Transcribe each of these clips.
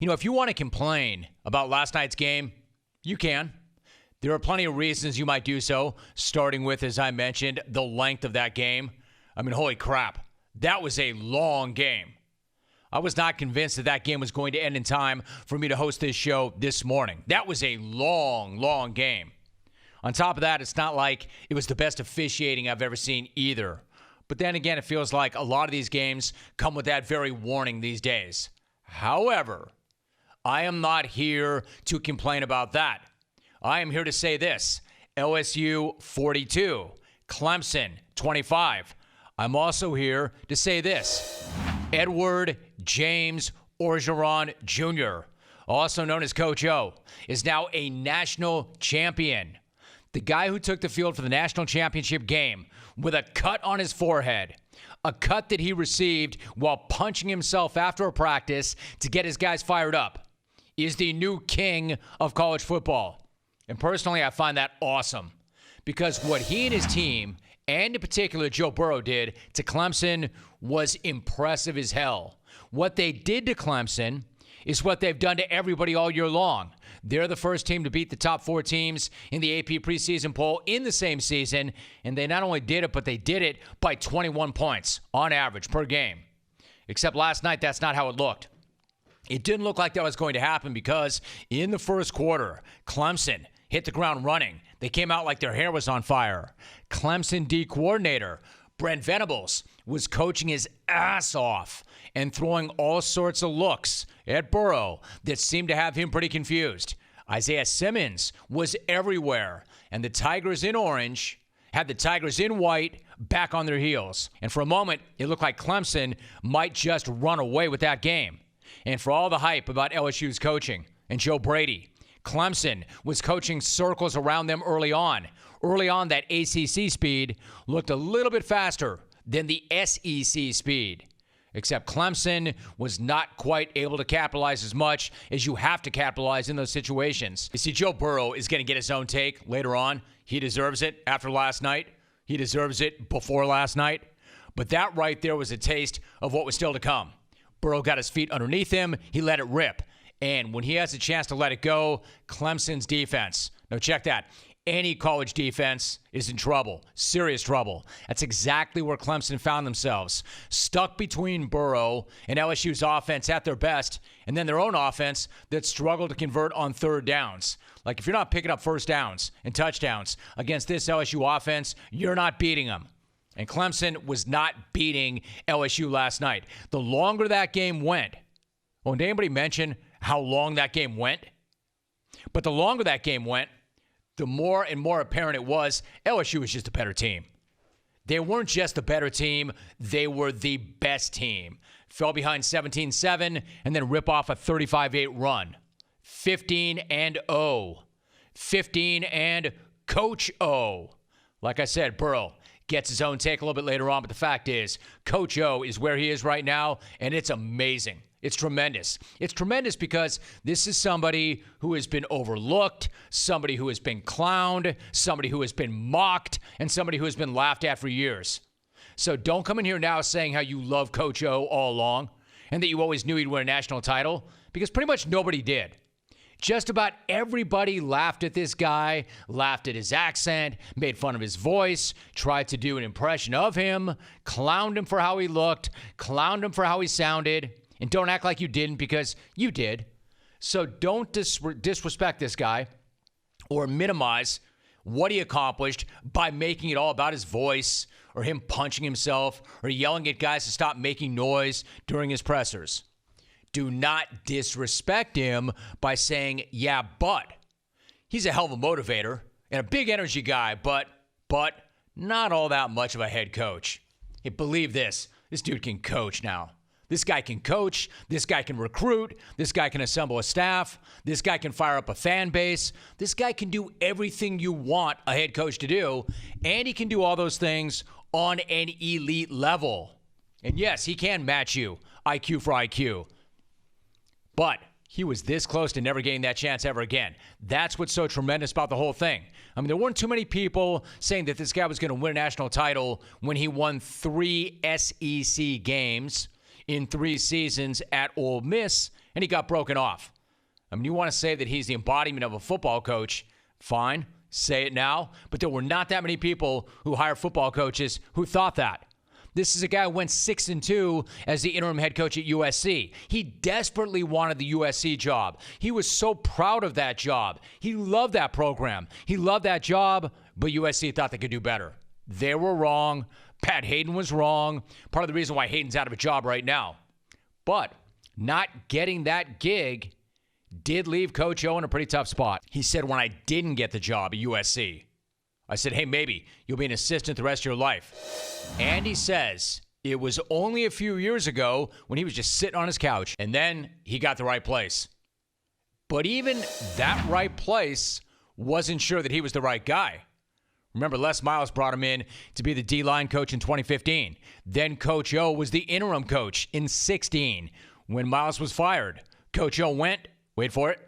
If you want to complain about last night's game, you can. There are plenty of reasons you might do so, starting with, as I mentioned, the length of that game. Holy crap. That was a long game. I was not convinced that that game was going to end in time for me to host this show this morning. That was a long, long game. On top of that, it's not like it was the best officiating I've ever seen either. But then again, it feels like a lot of these games come with that very warning these days. However, I am not here to complain about that. I am here to say this: LSU 42, Clemson 25. I'm also here to say this: Edward James Orgreon Jr., also known as Coach O, is now a national champion. The guy who took the field for the national championship game with a cut on his forehead, a cut that he received while punching himself after a practice to get his guys fired up, is the new king of college football. And personally, I find that awesome because what he and his team, and in particular Joe Burrow, did to Clemson was impressive as hell. What they did to Clemson is what they've done to everybody all year long. They're the first team to beat the top 4 teams in the AP preseason poll in the same season, and they not only did it, but they did it by 21 points on average per game. Except last night, that's not how it looked. It didn't look like that was going to happen because in the first quarter, Clemson hit the ground running. They came out like their hair was on fire. Clemson D coordinator Brent Venables was coaching his ass off and throwing all sorts of looks at Burrow that seemed to have him pretty confused. Isaiah Simmons was everywhere, and the Tigers in orange had the Tigers in white back on their heels. And for a moment, it looked like Clemson might just run away with that game. And for all the hype about LSU's coaching and Joe Brady, Clemson was coaching circles around them early on. Early on, that ACC speed looked a little bit faster than the SEC speed. Except Clemson was not quite able to capitalize as much as you have to capitalize in those situations. You see, Joe Burrow is going to get his own take later on. He deserves it after last night. He deserves it before last night. But that right there was a taste of what was still to come. Burrow got his feet underneath him. He let it rip. And when he has a chance to let it go, Clemson's defense. Now check that. Any college defense is in trouble, serious trouble. That's exactly where Clemson found themselves, stuck between Burrow and LSU's offense at their best, and then their own offense that struggled to convert on third downs. Like if you're not picking up first downs and touchdowns against this LSU offense, you're not beating them. And Clemson was not beating LSU last night. The longer that game went, well, did anybody mention how long that game went? But the longer that game went, the more and more apparent it was LSU was just a better team. They weren't just a better team, they were the best team. Fell behind 17-7 and then rip off a 35-8 run. 15-0. 15 and Coach O. Like I said, Burrow gets his own take a little bit later on, but the fact is, Coach O is where he is right now, and it's amazing. It's tremendous. It's tremendous because this is somebody who has been overlooked, somebody who has been clowned, somebody who has been mocked, and somebody who has been laughed at for years. So don't come in here now saying how you love Coach O all along and that you always knew he'd win a national title, because pretty much nobody did. Just about everybody laughed at this guy, laughed at his accent, made fun of his voice, tried to do an impression of him, clowned him for how he looked, clowned him for how he sounded. And don't act like you didn't, because you did. So don't disrespect this guy or minimize what he accomplished by making it all about his voice or him punching himself or yelling at guys to stop making noise during his pressers. Do not disrespect him by saying, yeah, but. He's a hell of a motivator and a big energy guy, but not all that much of a head coach. Hey, believe this dude can coach now. This guy can coach, this guy can recruit, this guy can assemble a staff, this guy can fire up a fan base, this guy can do everything you want a head coach to do, and he can do all those things on an elite level. And yes, he can match you, IQ for IQ. But he was this close to never getting that chance ever again. That's what's so tremendous about the whole thing. There weren't too many people saying that this guy was going to win a national title when he won 3 SEC games in 3 seasons at Ole Miss and he got broken off. I mean, you want to say that he's the embodiment of a football coach, fine, say it now, but there were not that many people who hire football coaches who thought that. This is a guy who went 6-2 as the interim head coach at USC. He desperately wanted the USC job. He was so proud of that job. He loved that program. He loved that job, but USC thought they could do better. They were wrong. Pat Hayden was wrong. Part of the reason why Hayden's out of a job right now. But not getting that gig did leave Coach O in a pretty tough spot. He said, when I didn't get the job at USC, I said, hey, maybe you'll be an assistant the rest of your life. And he says it was only a few years ago when he was just sitting on his couch, and then he got the right place. But even that right place wasn't sure that he was the right guy. Remember, Les Miles brought him in to be the D-line coach in 2015. Then Coach O was the interim coach in 16 when Miles was fired. Coach O went, wait for it,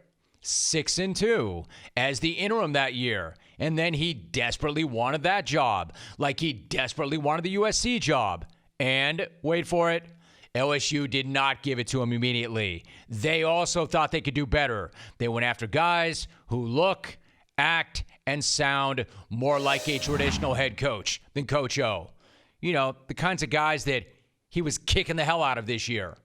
6-2 as the interim that year. And then he desperately wanted that job, like he desperately wanted the USC job. And, wait for it, LSU did not give it to him immediately. They also thought they could do better. They went after guys who look, act, and sound more like a traditional head coach than Coach O. You know, the kinds of guys that he was kicking the hell out of this year.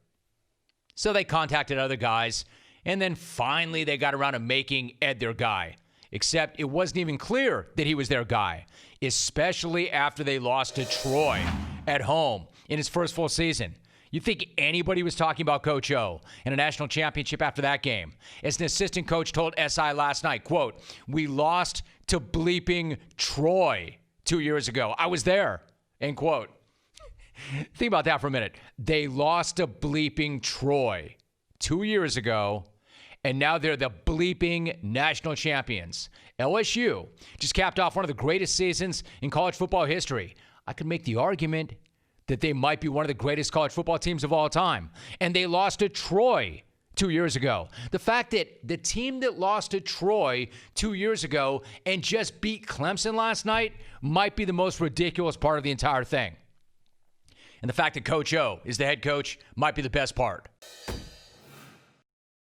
So they contacted other guys, and then finally they got around to making Ed their guy. Except it wasn't even clear that he was their guy, especially after they lost to Troy at home in his first full season. You think anybody was talking about Coach O and a national championship after that game? As an assistant coach told SI last night, quote, we lost to bleeping Troy 2 years ago. I was there, end quote. Think about that for a minute. They lost to bleeping Troy 2 years ago, and now they're the bleeping national champions. LSU just capped off one of the greatest seasons in college football history. I could make the argument that they might be one of the greatest college football teams of all time. And they lost to Troy 2 years ago. The fact that the team that lost to Troy 2 years ago and just beat Clemson last night might be the most ridiculous part of the entire thing. And the fact that Coach O is the head coach might be the best part.